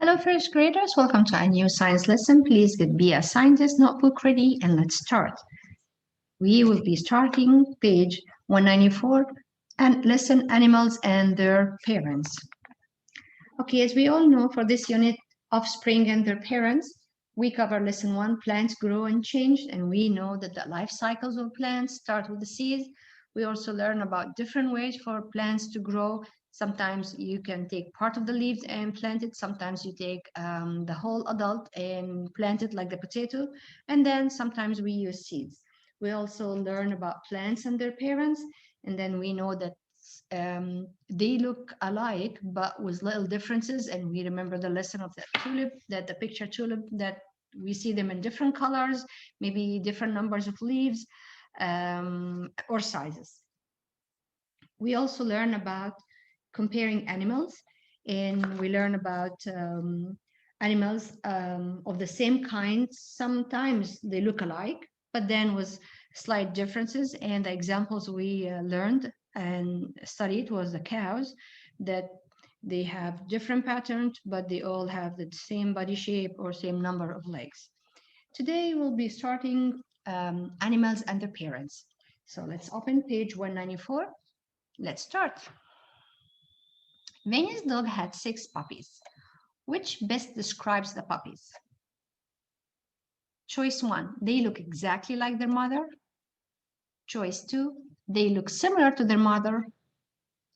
Hello, first graders. Welcome to a new science lesson. Please be a scientist notebook ready and let's start. We will be starting page 194 and lesson animals and their parents. Okay, as we all know, for this unit, offspring and their parents, we cover lesson 1, plants grow and change, and we know that the life cycles of plants start with the seeds. We also learn about different ways for plants to grow. Sometimes you can take part of the leaves and plant it. Sometimes you take the whole adult and plant it like the potato. And then sometimes we use seeds. We also learn about plants and their parents. And then we know that they look alike, but with little differences. And we remember the lesson of that tulip, that the picture tulip, that we see them in different colors, maybe different numbers of leaves or sizes. We also learn about comparing animals, and we learn about animals of the same kind. Sometimes they look alike, but then with slight differences. And the examples we learned and studied was the cows, that they have different patterns, but they all have the same body shape or same number of legs. Today we'll be starting animals and their parents. So let's open page 194. Let's start. Vinny's dog had 6 puppies. Which best describes the puppies? Choice 1, they look exactly like their mother. Choice 2, they look similar to their mother.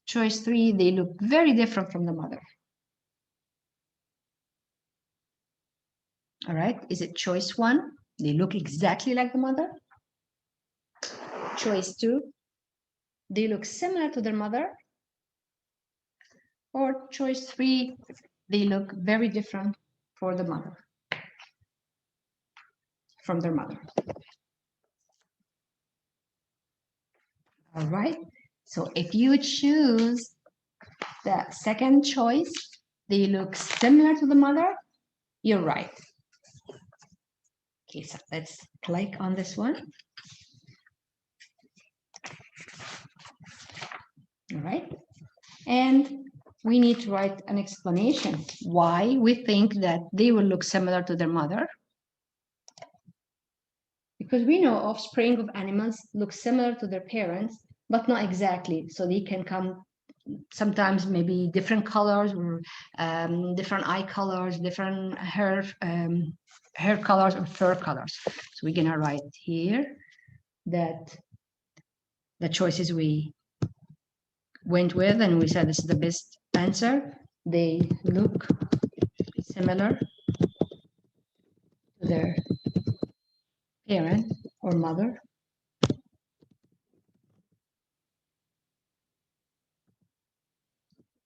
Choice 3, they look very different from the mother. All right, is it choice 1, they look exactly like the mother? Choice 2, they look similar to their mother? Or choice 3, they look very different from their mother. All right, so if you choose the second choice, they look similar to the mother, you're right. Okay, so let's click on this one. All right, and we need to write an explanation why we think that they will look similar to their mother. Because we know offspring of animals look similar to their parents, but not exactly. So they can come sometimes maybe different colors or different eye colors, different hair colors or fur colors. So we're gonna write here that the choices we went with, and we said this is the best answer. They look similar to their parent or mother.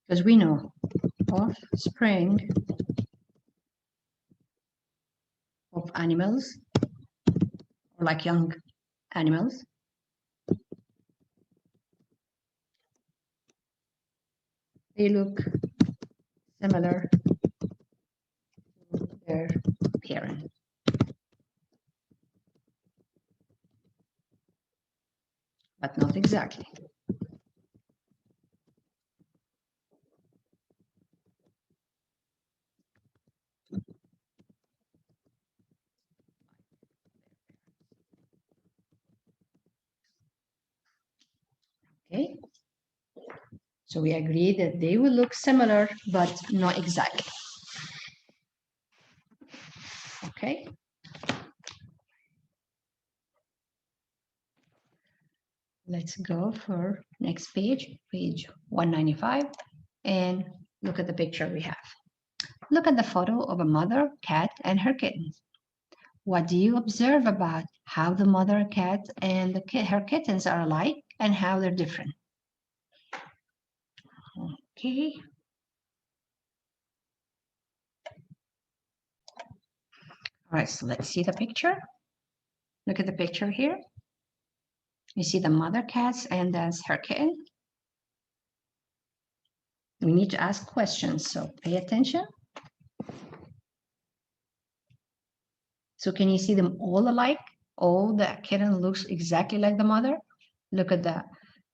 Because we know offspring of animals, or like young animals, they look similar to their parent. But not exactly. Okay, so we agree that they will look similar, but not exactly. Okay. Let's go for next page, page 195, and look at the picture we have. Look at the photo of a mother cat and her kittens. What do you observe about how the mother cat and her kittens are alike and how they're different? Okay. All right, so let's see the picture. Look at the picture here. You see the mother cat and that's her kitten. We need to ask questions, so pay attention. So can you see them all alike? All the kitten looks exactly like the mother. Look at the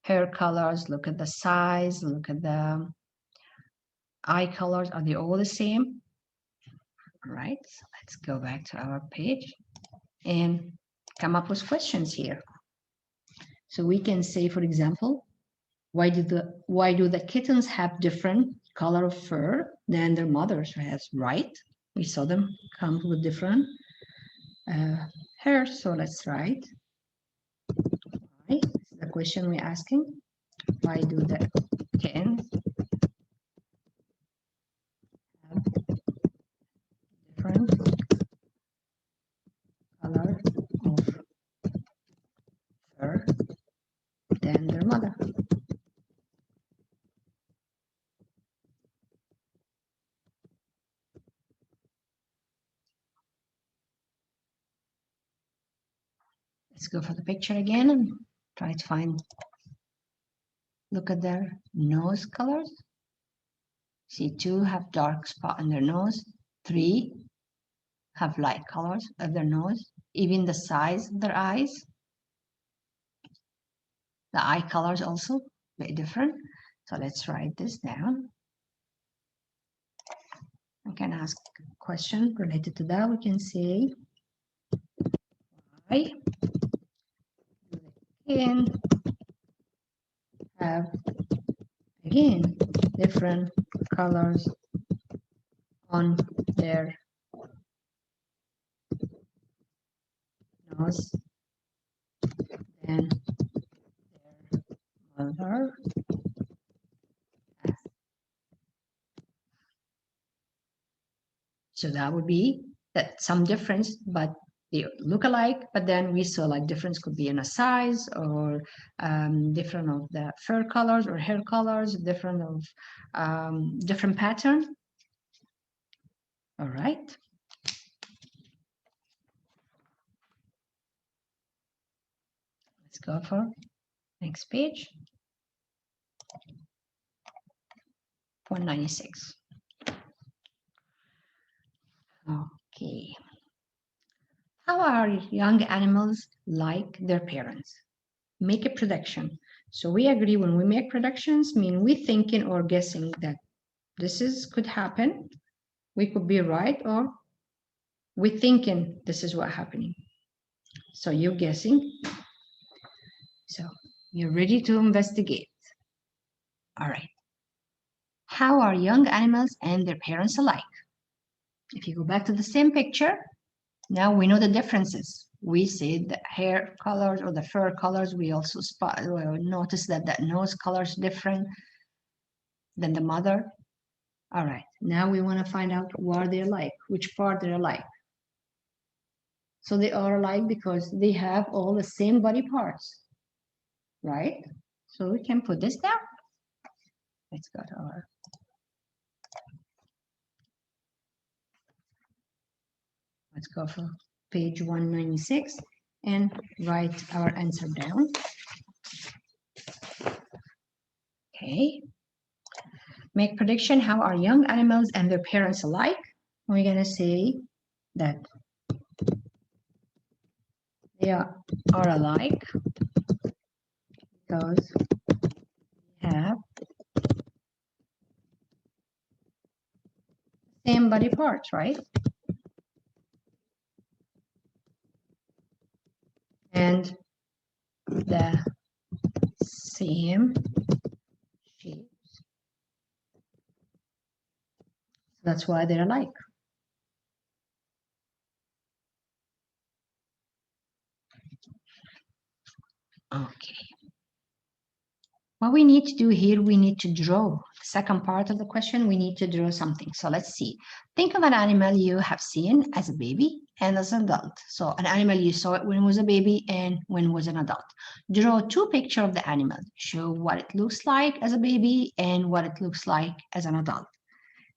hair colors, look at the size, look at the eye colors. Are they all the same? All right, so let's go back to our page and come up with questions here. So we can say, for example, why do the kittens have different color of fur than their mothers has, right? We saw them come with different hair. So let's write. Why? This is the question we're asking. Why do the kittens have different color of fur than their mother? Let's go for the picture again and try to find, look at their nose colors. See, 2 have dark spot on their nose, 3 have light colors of their nose, even the size of their eyes. The eye colors also very different. So let's write this down. I can ask a question related to that. We can say, why do the kittens have, again, different colors on their nose than their mother? So that would be that some difference, but they look alike, but then we saw like difference could be in a size or different of the fur colors or hair colors, different of different pattern. All right. Let's go for next page. 196. Okay. How are young animals like their parents? Make a prediction. So we agree when we make predictions, mean we thinking or guessing that this is could happen. We could be right, or we thinking this is what happening. So you're guessing. So you're ready to investigate. All right. How are young animals and their parents alike? If you go back to the same picture, now we know the differences. We see the hair colors or the fur colors. We also notice that that nose color is different than the mother. All right, now we want to find out what they're like, which part they're like. So they are alike because they have all the same body parts, right? So we can put this down. Let's go to our let's go for page 196 and write our answer down. Okay. Make prediction, how are young animals and their parents alike? We're going to say that they are alike because they have same body parts, right? And the same shapes. That's why they're alike. Okay. What we need to do here, we need to draw. The second part of the question, we need to draw something. So let's see. Think of an animal you have seen as a baby and as an adult. So an animal you saw it when it was a baby and when it was an adult. Draw 2 pictures of the animal. Show what it looks like as a baby and what it looks like as an adult.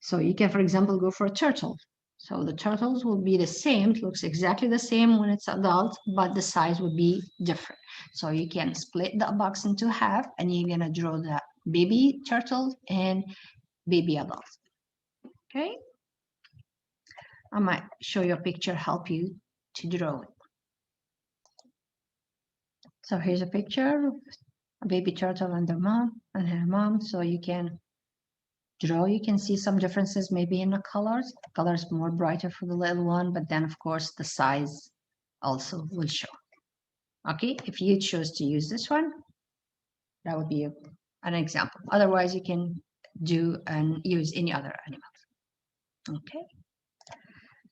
So you can, for example, go for a turtle. So the turtles will be the same. It looks exactly the same when it's adult, but the size would be different. So you can split the box into half and you're gonna draw the baby turtle and baby adult. Okay. I might show you a picture, help you to draw it. So here's a picture of a baby turtle and their mom and her mom. So you can draw, you can see some differences maybe in the colors. Colors more brighter for the little one, but then of course the size also will show. Okay, if you choose to use this one, that would be an example. Otherwise, you can do and use any other animals. Okay,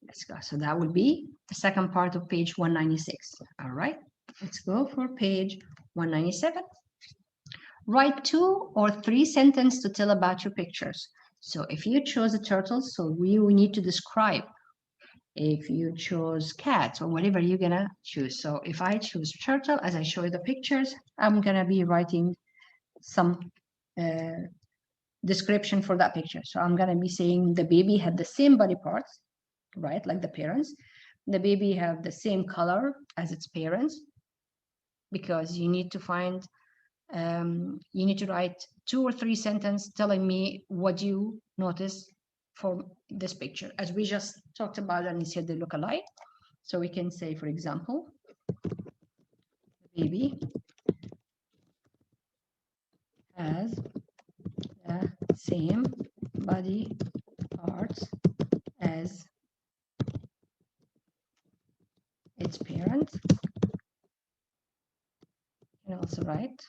let's go. So that would be the second part of page 196. All right, let's go for page 197. Write 2 or 3 sentences to tell about your pictures. So if you chose a turtle, so we need to describe. If you chose cats or whatever you're gonna choose. So if I choose turtle, as I show you the pictures, I'm gonna be writing some description for that picture. So I'm gonna be saying the baby had the same body parts, right, like the parents. The baby have the same color as its parents, because you need to find you need to write 2 or 3 sentences telling me what you notice for this picture. As we just talked about and said they look alike. So we can say, for example, the baby has the same body parts as its parents. You can also write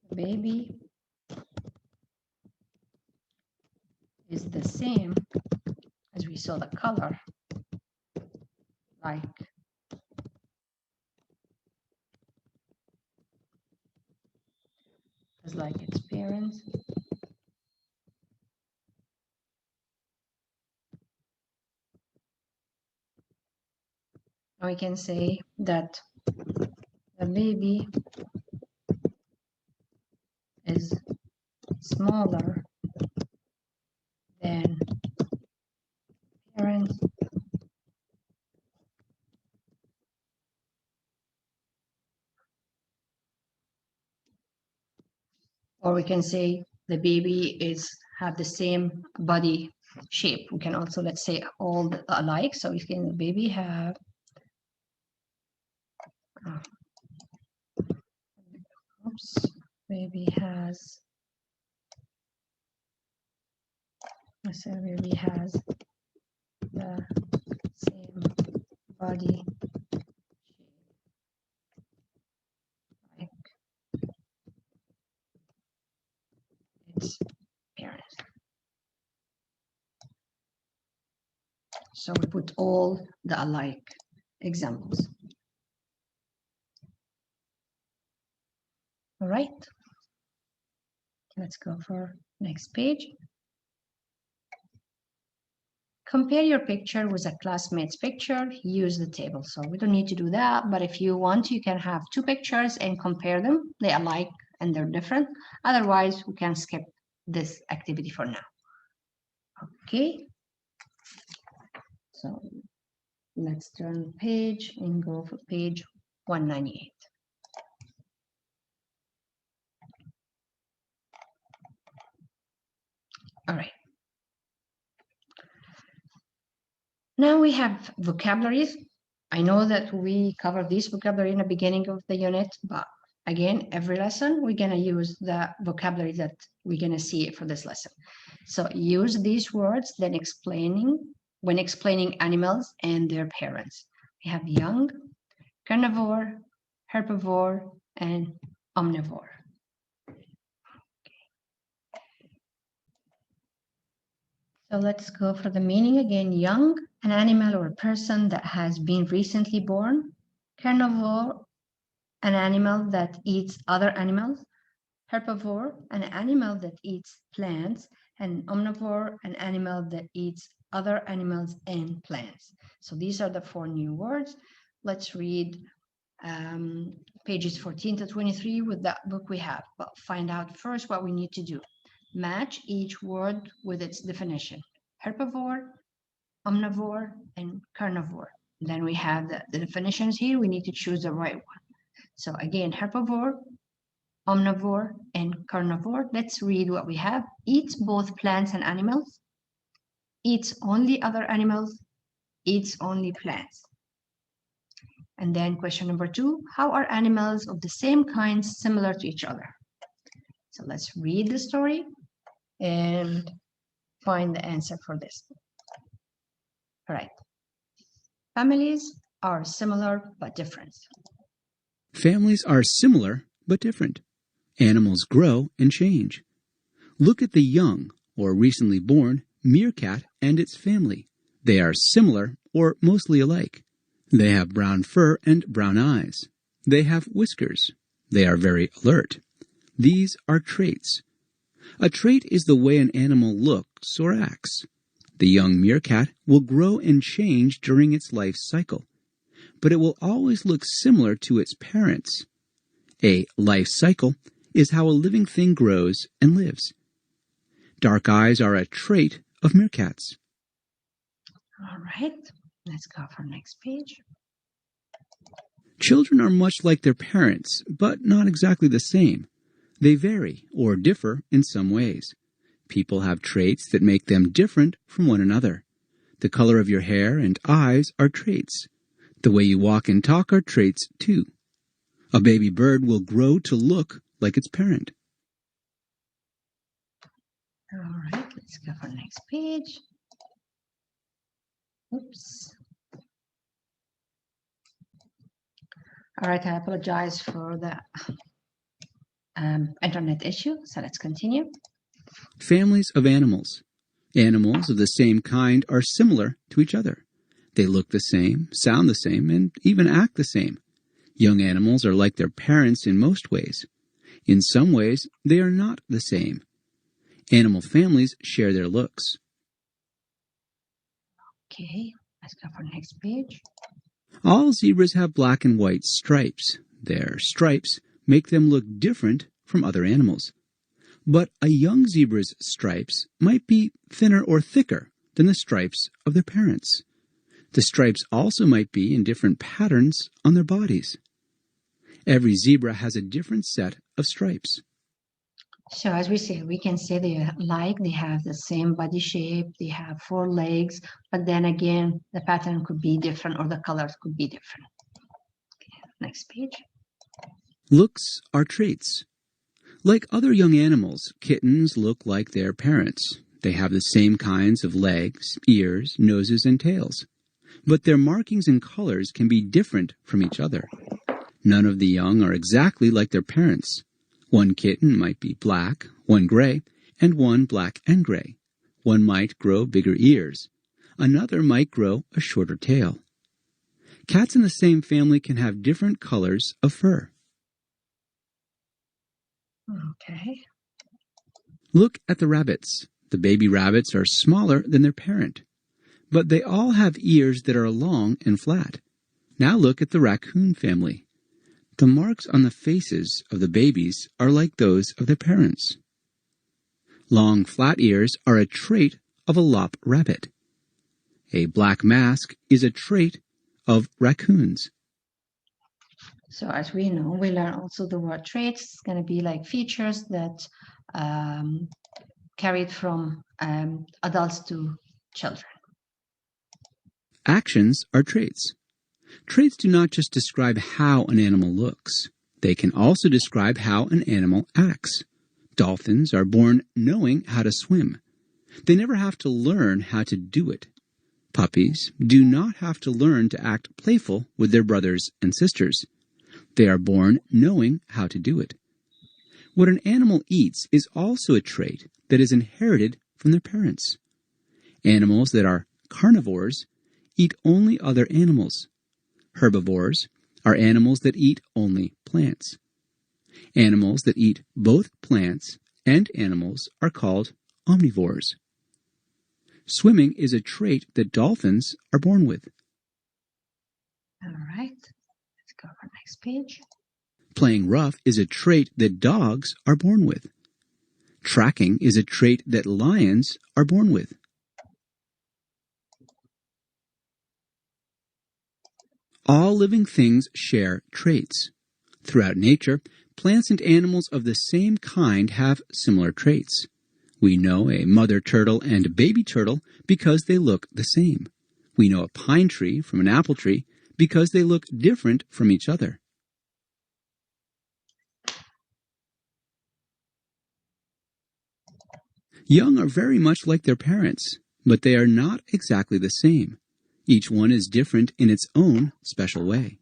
the baby is the same, as we saw the color, like its parents. We can say that the baby is smaller than parents. Or we can say the baby have the same body shape. We can also, let's say, all alike. So we can, the baby have baby has, let's say baby has the same body shape like its parents. So we put all the alike examples. All right, let's go for next page. Compare your picture with a classmate's picture. Use the table. So we don't need to do that, but if you want, you can have 2 pictures and compare them. They are alike and they're different. Otherwise, we can skip this activity for now. Okay. So let's turn page and go for page 198. All right. Now we have vocabularies. I know that we covered this vocabulary in the beginning of the unit, but again, every lesson, we're going to use the vocabulary that we're going to see for this lesson. So use these words when explaining animals and their parents. We have young, carnivore, herbivore, and omnivore. So let's go for the meaning again. Young, an animal or a person that has been recently born. Carnivore, an animal that eats other animals. Herbivore, an animal that eats plants. And omnivore, an animal that eats other animals and plants. So these are the 4 new words. Let's read pages 14 to 23 with that book we have. But find out first what we need to do. Match each word with its definition. Herbivore, omnivore, and carnivore. Then we have the definitions here. We need to choose the right one. So again, herbivore, omnivore, and carnivore. Let's read what we have. Eats both plants and animals. Eats only other animals. Eats only plants. And then question number 2, how are animals of the same kind similar to each other? So let's read the story and find the answer for this. All right. Families are similar but different. Families are similar but different. Animals grow and change. Look at the young or recently born meerkat and its family. They are similar or mostly alike. They have brown fur and brown eyes. They have whiskers. They are very alert. These are traits. A trait is the way an animal looks or acts. The young meerkat will grow and change during its life cycle, but it will always look similar to its parents. A life cycle is how a living thing grows and lives. Dark eyes are a trait of meerkats. All right, let's go for next page. Children are much like their parents, but not exactly the same. They vary or differ in some ways. People have traits that make them different from one another. The color of your hair and eyes are traits. The way you walk and talk are traits, too. A baby bird will grow to look like its parent. All right, let's go for next page. Oops. All right, I apologize for the internet issue, so let's continue. Families of animals. Animals of the same kind are similar to each other. They look the same, sound the same, and even act the same. Young animals are like their parents in most ways. In some ways, they are not the same. Animal families share their looks. Okay, let's go for next page. All zebras have black and white stripes. Their stripes make them look different from other animals. But a young zebra's stripes might be thinner or thicker than the stripes of their parents. The stripes also might be in different patterns on their bodies. Every zebra has a different set of stripes. So as we say, we can say they have the same body shape, they have 4 legs, but then again, the pattern could be different or the colors could be different. Okay, next page. Looks are traits. Like other young animals, kittens look like their parents. They have the same kinds of legs, ears, noses, and tails. But their markings and colors can be different from each other. None of the young are exactly like their parents. One kitten might be black, one gray, and one black and gray. One might grow bigger ears. Another might grow a shorter tail. Cats in the same family can have different colors of fur. Okay. Look at the rabbits. The baby rabbits are smaller than their parent, but they all have ears that are long and flat. Now look at the raccoon family. The marks on the faces of the babies are like those of their parents. Long, flat ears are a trait of a lop rabbit. A black mask is a trait of raccoons. So as we know, we learn also the word traits. It's going to be like features that carried from adults to children. Actions are traits. Traits do not just describe how an animal looks. They can also describe how an animal acts. Dolphins are born knowing how to swim. They never have to learn how to do it. Puppies do not have to learn to act playful with their brothers and sisters. They are born knowing how to do it. What an animal eats is also a trait that is inherited from their parents. Animals that are carnivores eat only other animals. Herbivores are animals that eat only plants. Animals that eat both plants and animals are called omnivores. Swimming is a trait that dolphins are born with. All right, let's go for next page. Playing rough is a trait that dogs are born with. Tracking is a trait that lions are born with. All living things share traits. Throughout nature, plants and animals of the same kind have similar traits. We know a mother turtle and a baby turtle because they look the same. We know a pine tree from an apple tree because they look different from each other. Young are very much like their parents, but they are not exactly the same. Each one is different in its own special way.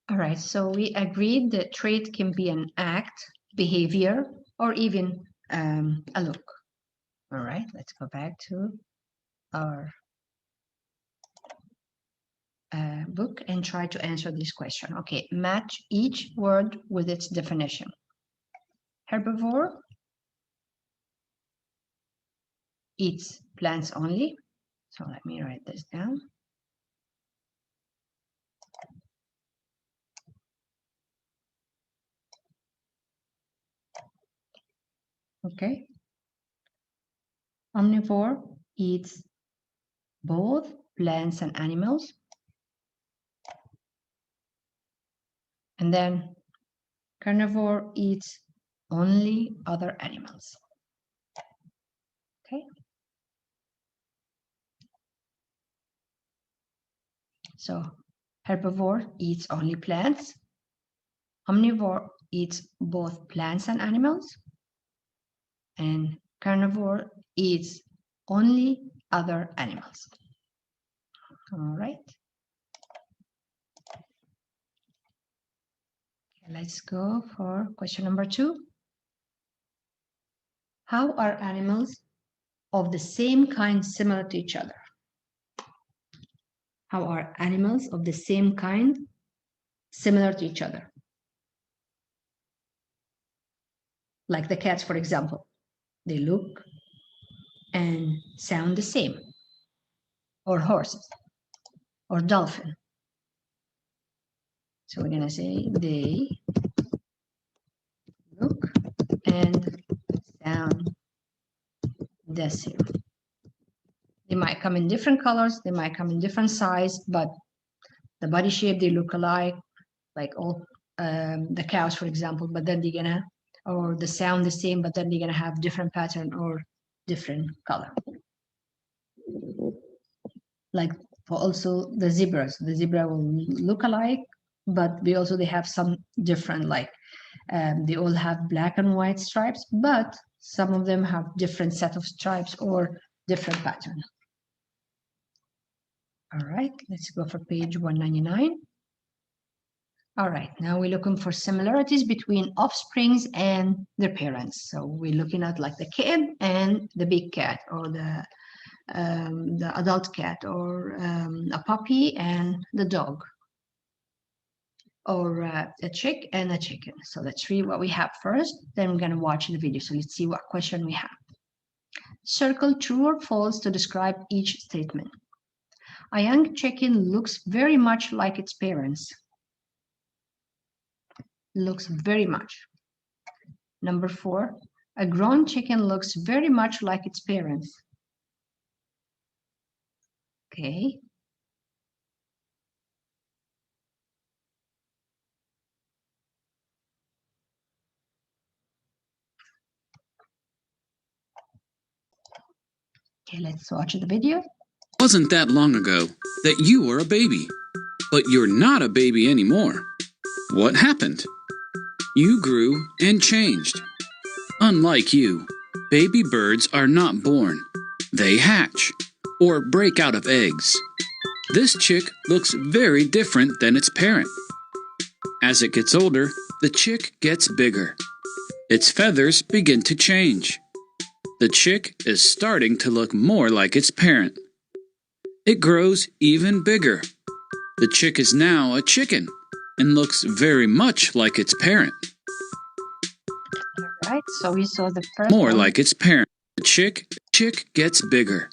All right, so we agreed that trait can be an act, behavior, or even a look. All right, let's go back to our book and try to answer this question. Okay, match each word with its definition. Herbivore eats plants only. So let me write this down. Okay. Omnivore eats both plants and animals. And then carnivore eats only other animals. Okay. So herbivore eats only plants. Omnivore eats both plants and animals. And carnivore eats only other animals. All right. Let's go for question number 2. How are animals of the same kind similar to each other? How are animals of the same kind similar to each other? Like the cats, for example. They look and sound the same. Or horses. Or dolphin. So we're going to say they look and sound the same. They might come in different colors, they might come in different size, but the body shape, they look alike, like all the cows, for example, but then they're gonna, or the sound the same, but then they're gonna have different pattern or different color. Like for also the zebras, the zebra will look alike, but they have some different, like they all have black and white stripes, but some of them have different set of stripes or different pattern. All right, let's go for page 199. All right, now we're looking for similarities between offsprings and their parents. So we're looking at like the kid and the big cat, or the adult cat, or a puppy and the dog, or a chick and a chicken. So let's read what we have first, then we're going to watch the video. So let's see what question we have. Circle true or false to describe each statement. A young chicken looks very much like its parents. Looks very much. Number 4, a grown chicken looks very much like its parents. Okay. Okay, let's watch the video. Wasn't that long ago that you were a baby, but you're not a baby anymore. What happened? You grew and changed. Unlike you, baby birds are not born. They hatch or break out of eggs. This chick looks very different than its parent. As it gets older, the chick gets bigger. Its feathers begin to change. The chick is starting to look more like its parent. It grows even bigger. The chick is now a chicken and looks very much like its parent. All right, so we saw the first More one. like its parent. The chick gets bigger.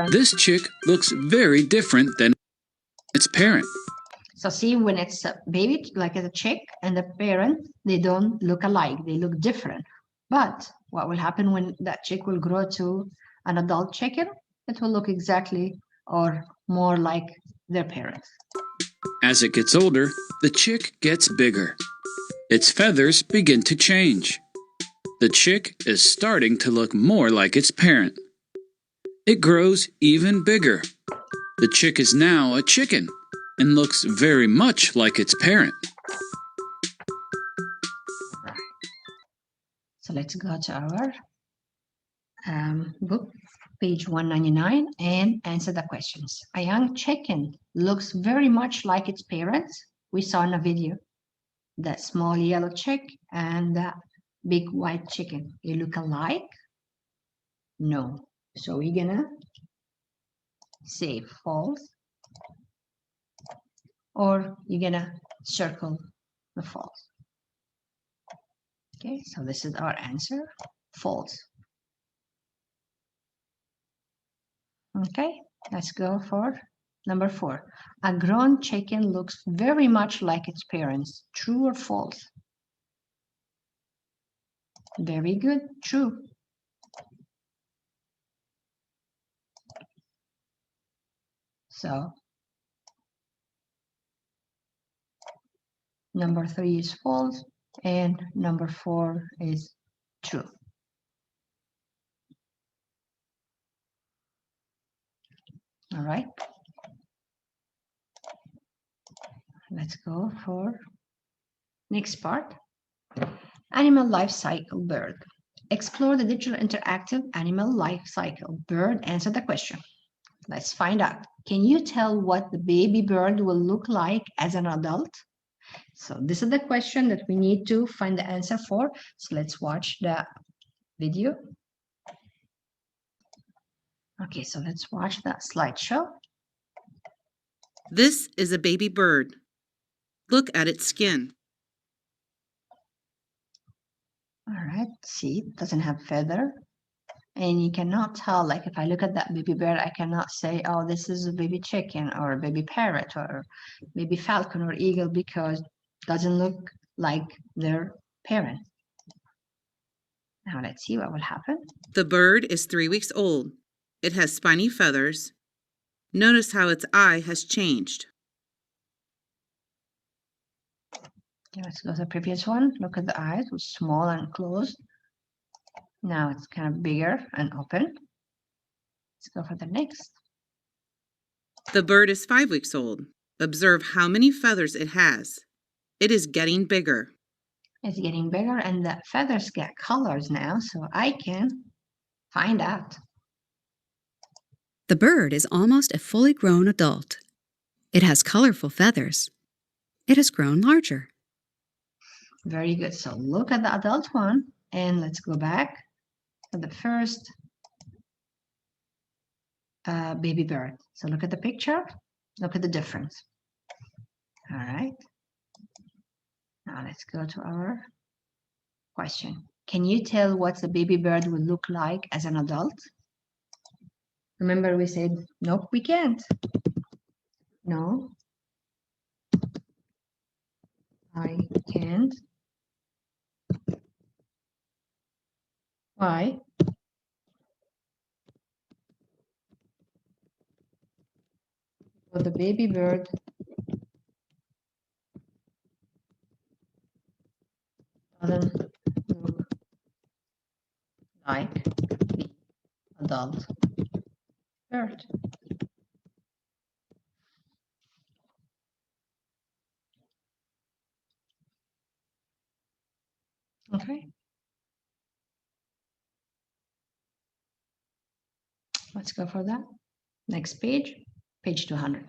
This chick looks very different than its parent. So see, when it's a baby, like a chick and the parent, they don't look alike, they look different. But what will happen when that chick will grow to an adult chicken? It will look exactly or more like their parents. As it gets older, the chick gets bigger. Its feathers begin to change. The chick is starting to look more like its parent. It grows even bigger. The chick is now a chicken and looks very much like its parent. So let's go to our book, page 199, and answer the questions. A young chicken looks very much like its parents. We saw in a video that small yellow chick and that big white chicken. They look alike? No. So we're gonna say false, or you're gonna circle the false. Okay, so this is our answer, false. Okay, let's go for number 4. A grown chicken looks very much like its parents. True or false? Very good, true. So number 3 is false and number 4 is true. All right. Let's go for next part. Animal life cycle, bird. Explore the digital interactive animal life cycle. Bird, answer the question. Let's find out. Can you tell what the baby bird will look like as an adult? So this is the question that we need to find the answer for. So let's watch the video. Okay, so let's watch that slideshow. This is a baby bird. Look at its skin. All right, see, it doesn't have feather. And you cannot tell, like if I look at that baby bird, I cannot say, oh, this is a baby chicken or a baby parrot or baby falcon or eagle, because it doesn't look like their parent. Now let's see what will happen. The bird is 3 weeks old. It has spiny feathers. Notice how its eye has changed. Okay, let's go to the previous one. Look at the eyes, it was small and closed. Now it's kind of bigger and open. Let's go for the next. The bird is 5 weeks old. Observe how many feathers it has. It is getting bigger. It's getting bigger and the feathers get colors now, so I can find out. The bird is almost a fully grown adult. It has colorful feathers. It has grown larger. Very good. So look at the adult one and let's go back to the first baby bird. So look at the picture. Look at the difference. All right. Now let's go to our question. Can you tell what the baby bird will look like as an adult? Remember we said, nope, we can't. No, I can't. Why? For the baby bird doesn't look like the adult bird. Okay. Let's go for that. Next page, page 200.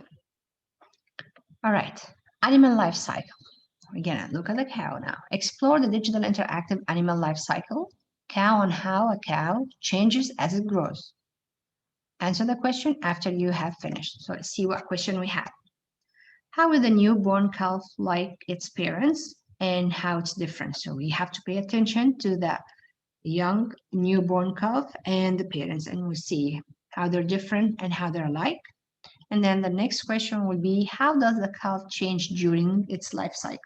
All right, animal life cycle. Again, look at the cow now. Explore the digital interactive animal life cycle. Cow and how a cow changes as it grows. Answer the question after you have finished. So let's see what question we have. How will the newborn calf like its parents and how it's different? So we have to pay attention to the young newborn calf and the parents, and we'll see how they're different and how they're alike. And then the next question will be, how does the calf change during its life cycle?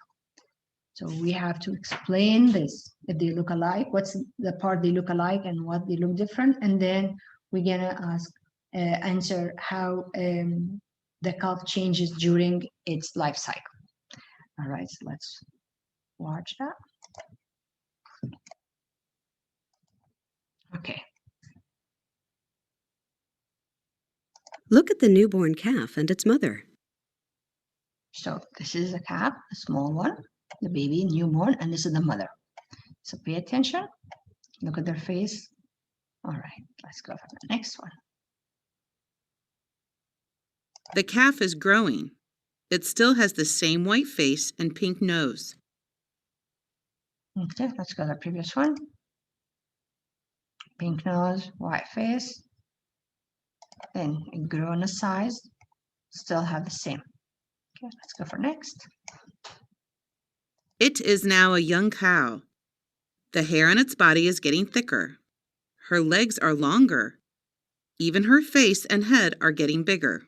So we have to explain this. If they look alike, what's the part they look alike and what they look different, and then we're gonna ask, answer how the calf changes during its life cycle. All right, so let's watch that. Okay. Look at the newborn calf and its mother. So this is a calf, a small one, the baby, newborn, and this is the mother. So pay attention. Look at their face. All right, let's go for the next one. The calf is growing. It still has the same white face and pink nose. Okay, let's go to the previous one. Pink nose, white face. Then it grew in a size, still have the same. Okay, let's go for next. It is now a young cow. The hair on its body is getting thicker. Her legs are longer. Even her face and head are getting bigger.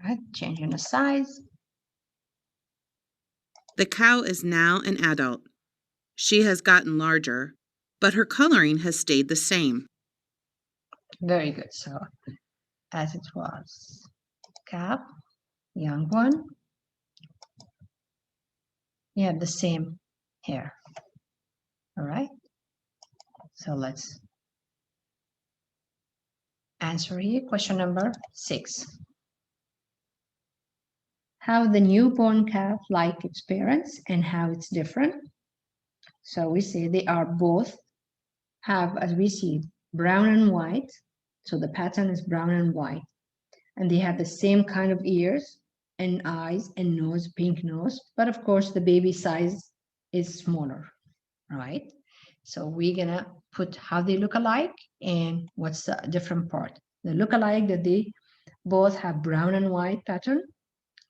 All right, changing the size. The cow is now an adult. She has gotten larger, but her coloring has stayed the same. Very good. So as it was, calf, young one. You have the same hair. All right. So let's answer here. Question number 6. How the newborn calf like its parents and how it's different. So we say they are both have, as we see, brown and white. So the pattern is brown and white. And they have the same kind of ears and eyes and nose, pink nose. But of course, the baby size is smaller, right? So we're going to put how they look alike and what's the different part. They look alike that they both have brown and white pattern.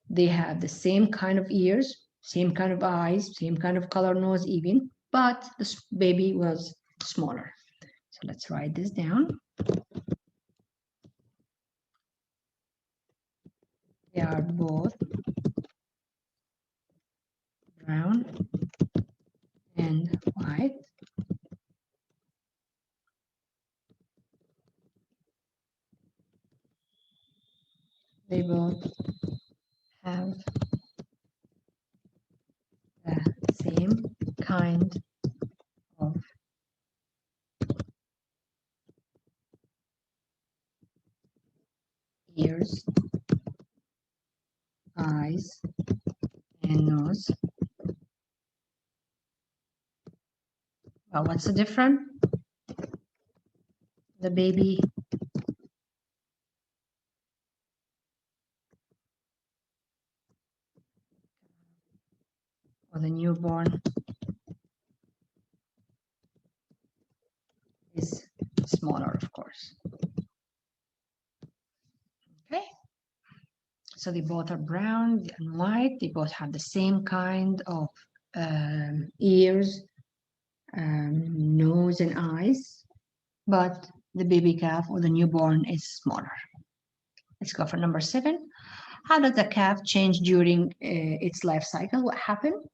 They have the same kind of ears, same kind of eyes, same kind of color nose even, but this baby was smaller. So let's write this down. They are both brown and white. They both have the same kind of ears, eyes, and nose. Well, what's the difference? The baby or the newborn is smaller, of course. Okay. So they both are brown and white. They both have the same kind of ears, nose, and eyes, but the baby calf or the newborn is smaller. Let's go for number 7. How does the calf change during its life cycle? What happened?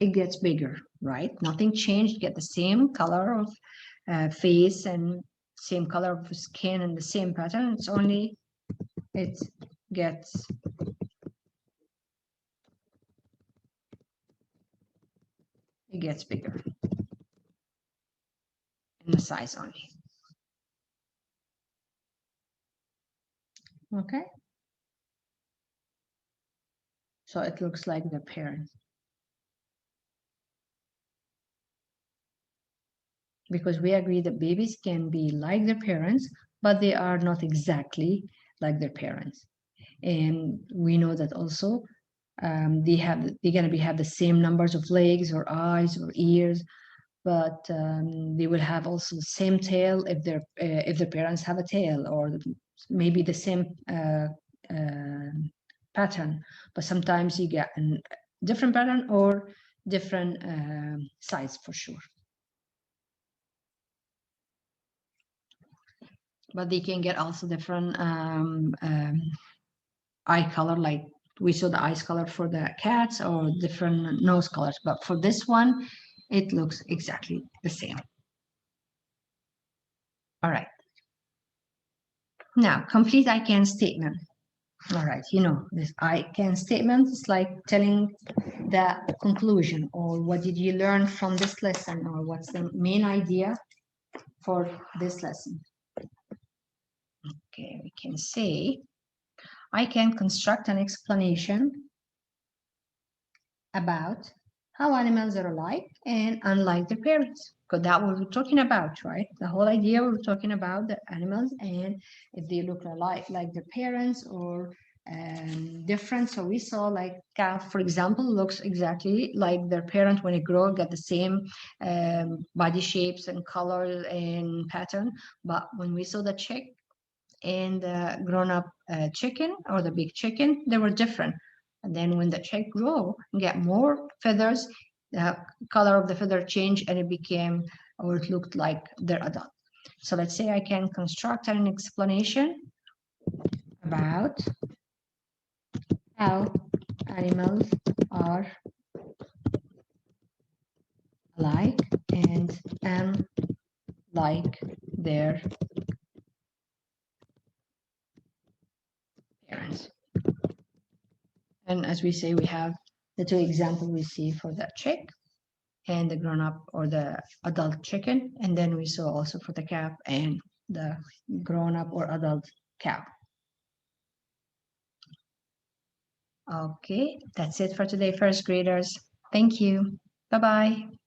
It gets bigger, right? Nothing changed. Get the same color of face and same color of skin and the same pattern. It's only it gets bigger in the size only. Okay. So it looks like the parent. Because we agree that babies can be like their parents, but they are not exactly like their parents. And we know that also they're going to have the same numbers of legs or eyes or ears, but they will have also the same tail if their parents have a tail, or maybe the same pattern. But sometimes you get a different pattern or different size for sure. But they can get also different eye color, like we saw the eyes color for the cats, or different nose colors. But for this one, it looks exactly the same. All right. Now, complete I can statement. All right, you know, this I can statement is like telling the conclusion, or what did you learn from this lesson, or what's the main idea for this lesson. Okay, we can say, I can construct an explanation about how animals are alike and unlike their parents. Because that what we're talking about, right? The whole idea we were talking about the animals and if they look alike like their parents or different. So we saw like calf, for example, looks exactly like their parent when it grow, got the same body shapes and color and pattern. But when we saw the chick and the grown-up chicken or the big chicken, they were different. And then when the chick grew and get more feathers, the color of the feather changed and it became or it looked like their adult. So let's say I can construct an explanation about how animals are alike and unlike their parents. And as we say, we have the two examples we see for the chick and the grown-up or the adult chicken. And then we saw also for the calf and the grown-up or adult cow. Okay, that's it for today, first graders. Thank you. Bye-bye.